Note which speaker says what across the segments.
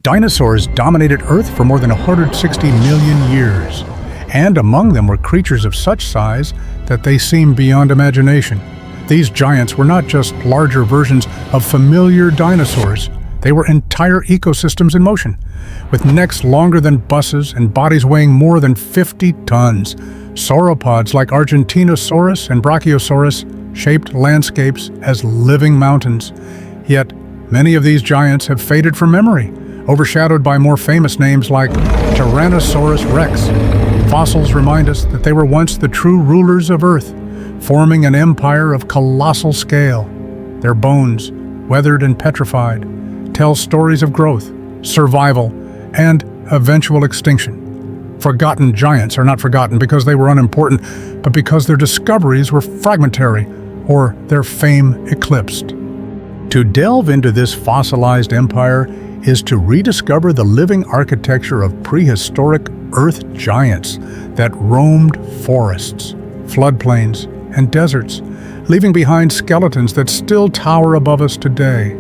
Speaker 1: Dinosaurs dominated Earth for more than 160 million years, and among them were creatures of such size that they seem beyond imagination. These giants were not just larger versions of familiar dinosaurs, they were entire ecosystems in motion, with necks longer than buses and bodies weighing more than 50 tons. Sauropods like Argentinosaurus and Brachiosaurus shaped landscapes as living mountains. Yet, many of these giants have faded from memory, overshadowed by more famous names like Tyrannosaurus rex. Fossils remind us that they were once the true rulers of Earth, forming an empire of colossal scale. Their bones, weathered and petrified, tell stories of growth, survival, and eventual extinction. Forgotten giants are not forgotten because they were unimportant, but because their discoveries were fragmentary or their fame eclipsed. To delve into this fossilized empire is to rediscover the living architecture of prehistoric Earth giants that roamed forests, floodplains, and deserts, leaving behind skeletons that still tower above us today.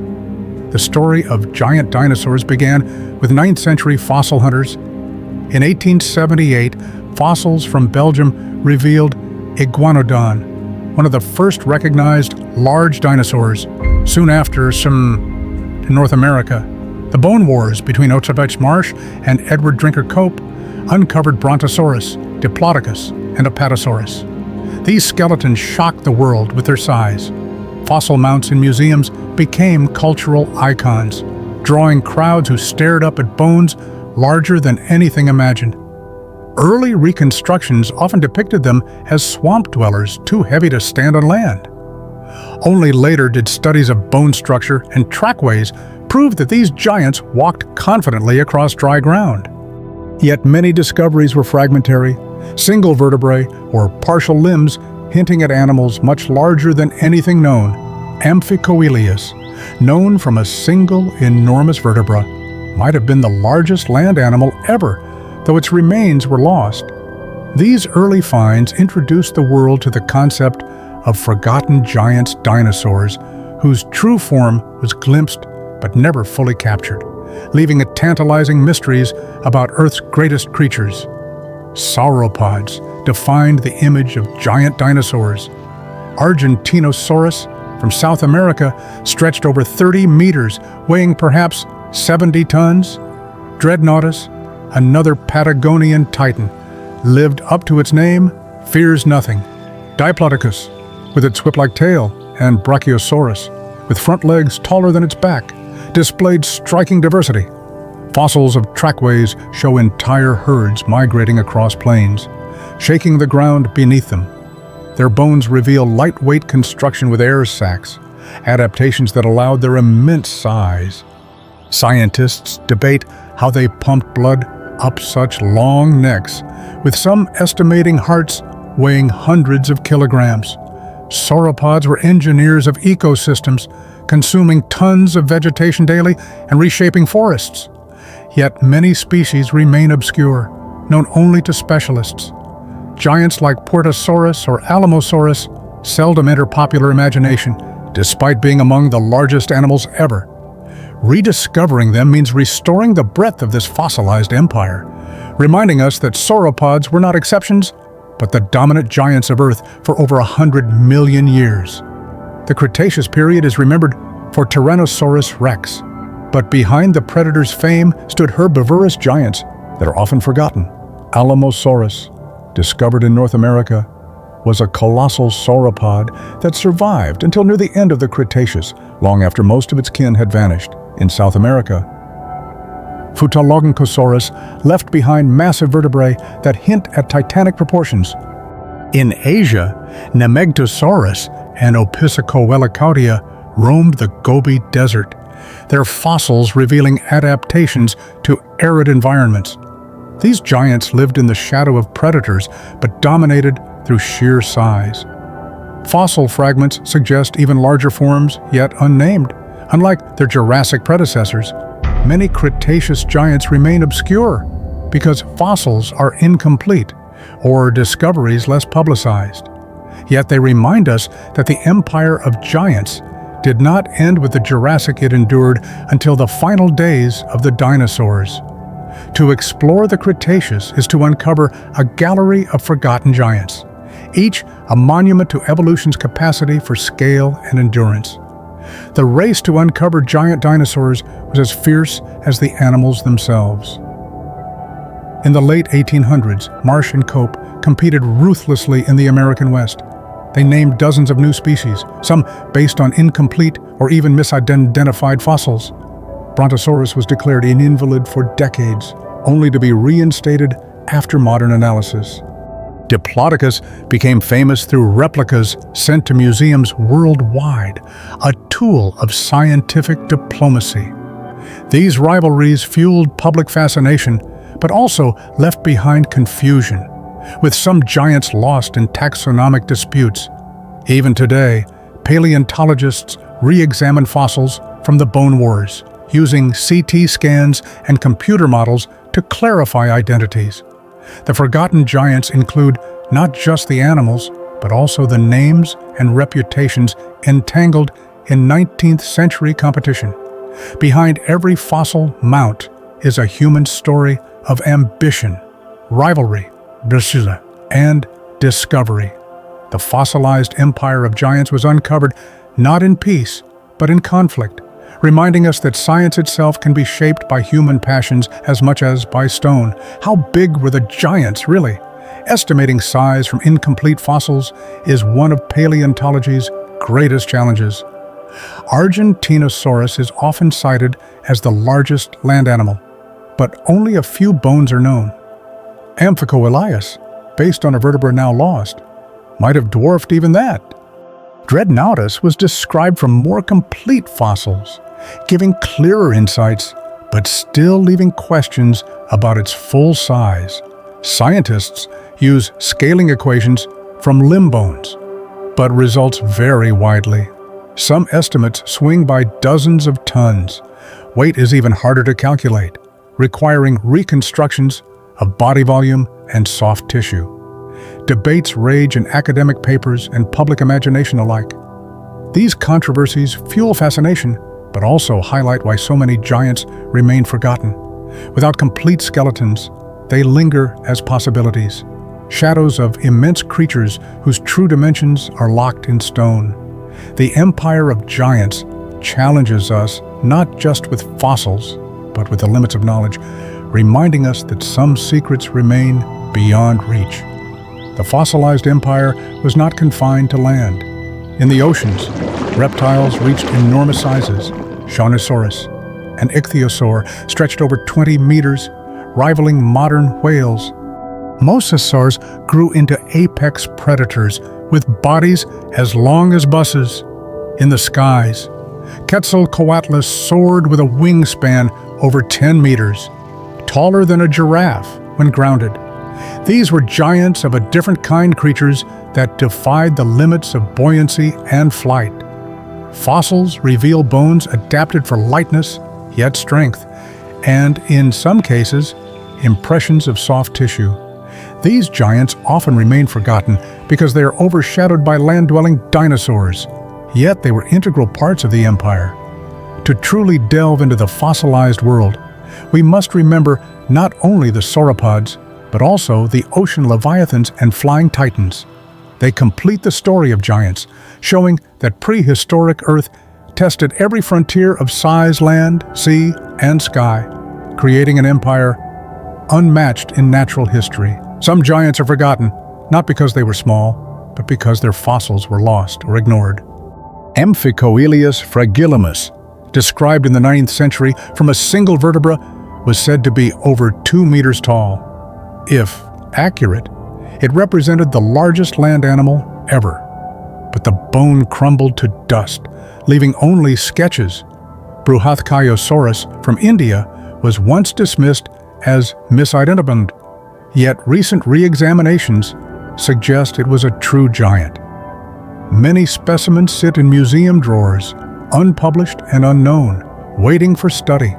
Speaker 1: The story of giant dinosaurs began with 9th century fossil hunters. In 1878, fossils from Belgium revealed Iguanodon, one of the first recognized large dinosaurs. Soon after, some in North America. The bone wars between Otsabetch Marsh and Edward Drinker Cope uncovered Brontosaurus, Diplodocus, and Apatosaurus. These skeletons shocked the world with their size. Fossil mounts in museums became cultural icons, drawing crowds who stared up at bones larger than anything imagined. Early reconstructions often depicted them as swamp dwellers too heavy to stand on land. Only later did studies of bone structure and trackways prove that these giants walked confidently across dry ground. Yet many discoveries were fragmentary, single vertebrae or partial limbs hinting at animals much larger than anything known. Amphicoelias, known from a single enormous vertebra, might have been the largest land animal ever, though its remains were lost. These early finds introduced the world to the concept of forgotten giants dinosaurs, whose true form was glimpsed but never fully captured, leaving tantalizing mysteries about Earth's greatest creatures. Sauropods defined the image of giant dinosaurs. Argentinosaurus from South America stretched over 30 meters, weighing perhaps 70 tons. Dreadnoughtus, another Patagonian titan, lived up to its name, fears nothing. Diplodocus, with its whip-like tail, and Brachiosaurus, with front legs taller than its back, displayed striking diversity. Fossils of trackways show entire herds migrating across plains, shaking the ground beneath them. Their bones reveal lightweight construction with air sacs, adaptations that allowed their immense size. Scientists debate how they pumped blood up such long necks, with some estimating hearts weighing hundreds of kilograms. Sauropods were engineers of ecosystems, consuming tons of vegetation daily and reshaping forests. Yet many species remain obscure, known only to specialists. Giants like Puertosaurus or Alamosaurus seldom enter popular imagination, despite being among the largest animals ever. Rediscovering them means restoring the breadth of this fossilized empire, reminding us that sauropods were not exceptions, but the dominant giants of Earth for over 100 million years. The Cretaceous period is remembered for Tyrannosaurus rex, but behind the predator's fame stood herbivorous giants that are often forgotten. Alamosaurus, discovered in North America, was a colossal sauropod that survived until near the end of the Cretaceous, long after most of its kin had vanished in South America. Futalognkosaurus left behind massive vertebrae that hint at titanic proportions. In Asia, Nemegtosaurus and Opiscoelacaudia roamed the Gobi Desert, their fossils revealing adaptations to arid environments. These giants lived in the shadow of predators, but dominated through sheer size. Fossil fragments suggest even larger forms, yet unnamed. Unlike their Jurassic predecessors, many Cretaceous giants remain obscure because fossils are incomplete or discoveries less publicized. Yet they remind us that the empire of giants did not end with the Jurassic it endured until the final days of the dinosaurs. To explore the Cretaceous is to uncover a gallery of forgotten giants, each a monument to evolution's capacity for scale and endurance. The race to uncover giant dinosaurs was as fierce as the animals themselves. In the late 1800s, Marsh and Cope competed ruthlessly in the American West. They named dozens of new species, some based on incomplete or even misidentified fossils. Brontosaurus was declared an invalid for decades, only to be reinstated after modern analysis. Diplodocus became famous through replicas sent to museums worldwide, a tool of scientific diplomacy. These rivalries fueled public fascination, but also left behind confusion, with some giants lost in taxonomic disputes. Even today, paleontologists re-examine fossils from the Bone Wars, using CT scans and computer models to clarify identities. The forgotten giants include not just the animals, but also the names and reputations entangled in 19th century competition. Behind every fossil mount is a human story of ambition, rivalry, and discovery. The fossilized empire of giants was uncovered not in peace, but in conflict, reminding us that science itself can be shaped by human passions as much as by stone. How big were the giants, really? Estimating size from incomplete fossils is one of paleontology's greatest challenges. Argentinosaurus is often cited as the largest land animal, but only a few bones are known. Amphicoelias, based on a vertebra now lost, might have dwarfed even that. Dreadnoughtus was described from more complete fossils, giving clearer insights, but still leaving questions about its full size. Scientists use scaling equations from limb bones, but results vary widely. Some estimates swing by dozens of tons. Weight is even harder to calculate, requiring reconstructions of body volume and soft tissue. Debates rage in academic papers and public imagination alike. These controversies fuel fascination, but also highlight why so many giants remain forgotten. Without complete skeletons, they linger as possibilities, shadows of immense creatures whose true dimensions are locked in stone. The empire of giants challenges us not just with fossils, but with the limits of knowledge, reminding us that some secrets remain beyond reach. The fossilized empire was not confined to land. In the oceans, reptiles reached enormous sizes. Shonisaurus, an ichthyosaur, stretched over 20 meters, rivaling modern whales. Mosasaurs grew into apex predators with bodies as long as buses. In the skies, Quetzalcoatlus soared with a wingspan over 10 meters, taller than a giraffe when grounded. These were giants of a different kind, creatures that defied the limits of buoyancy and flight. Fossils reveal bones adapted for lightness, yet strength, and, in some cases, impressions of soft tissue. These giants often remain forgotten because they are overshadowed by land-dwelling dinosaurs, yet they were integral parts of the empire. To truly delve into the fossilized world, we must remember not only the sauropods, but also the ocean leviathans and flying titans. They complete the story of giants, showing that prehistoric Earth tested every frontier of size, land, sea, and sky, creating an empire unmatched in natural history. Some giants are forgotten, not because they were small, but because their fossils were lost or ignored. Amphicoelias fragilimus, described in the 9th century from a single vertebra, was said to be over 2 meters tall. If accurate, it represented the largest land animal ever. But the bone crumbled to dust, leaving only sketches. Bruhathkayosaurus from India was once dismissed as misidentified, yet recent re-examinations suggest it was a true giant. Many specimens sit in museum drawers, unpublished and unknown, waiting for study.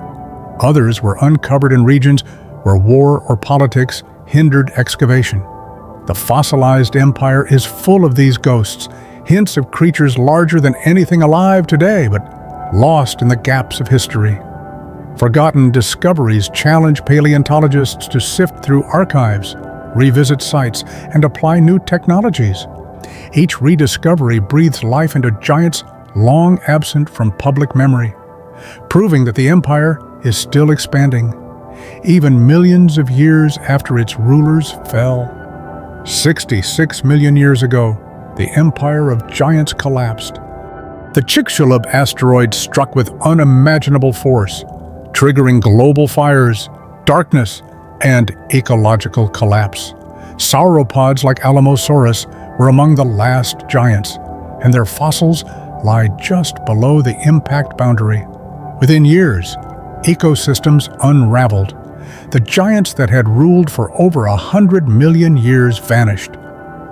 Speaker 1: Others were uncovered in regions where war or politics hindered excavation. The fossilized empire is full of these ghosts, hints of creatures larger than anything alive today, but lost in the gaps of history. Forgotten discoveries challenge paleontologists to sift through archives, revisit sites, and apply new technologies. Each rediscovery breathes life into giants long absent from public memory, proving that the empire is still expanding, even millions of years after its rulers fell. 66 million years ago, the empire of giants collapsed. The Chicxulub asteroid struck with unimaginable force, triggering global fires, darkness, and ecological collapse. Sauropods like Alamosaurus were among the last giants, and their fossils lie just below the impact boundary. Within years, ecosystems unraveled. The giants that had ruled for over 100 million years vanished.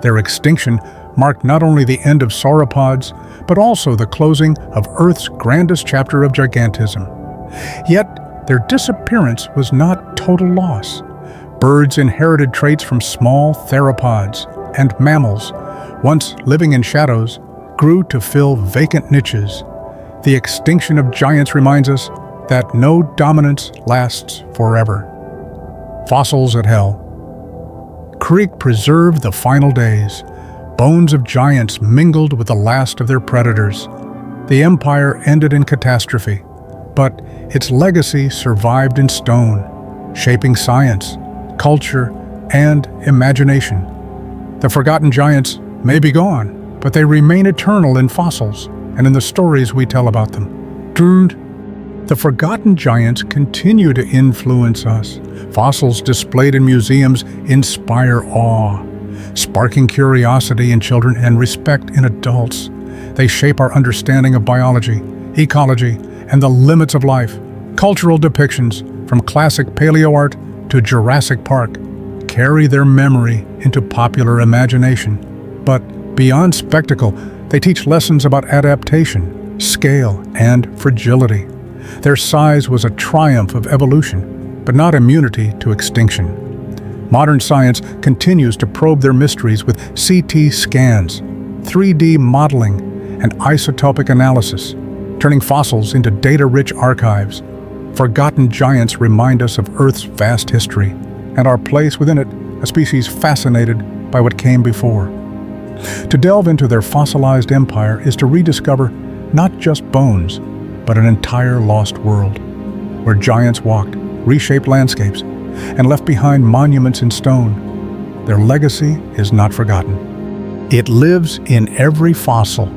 Speaker 1: Their extinction marked not only the end of sauropods, but also the closing of Earth's grandest chapter of gigantism. Yet, their disappearance was not total loss. Birds inherited traits from small theropods, and mammals, once living in shadows, grew to fill vacant niches. The extinction of giants reminds us that no dominance lasts forever. Fossils at Hell. Creek preserved the final days. Bones of giants mingled with the last of their predators. The empire ended in catastrophe, but its legacy survived in stone, shaping science, culture, and imagination. The forgotten giants may be gone, but they remain eternal in fossils and in the stories we tell about them. The forgotten giants continue to influence us. Fossils displayed in museums inspire awe, sparking curiosity in children and respect in adults. They shape our understanding of biology, ecology, and the limits of life. Cultural depictions, from classic paleoart to Jurassic Park, carry their memory into popular imagination. But beyond spectacle, they teach lessons about adaptation, scale, and fragility. Their size was a triumph of evolution, but not immunity to extinction. Modern science continues to probe their mysteries with CT scans, 3D modeling, and isotopic analysis, turning fossils into data-rich archives. Forgotten giants remind us of Earth's vast history and our place within it, a species fascinated by what came before. To delve into their fossilized empire is to rediscover not just bones, but an entire lost world, where giants walked, reshaped landscapes, and left behind monuments in stone. Their legacy is not forgotten. It lives in every fossil,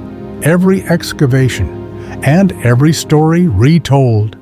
Speaker 1: every excavation, and every story retold.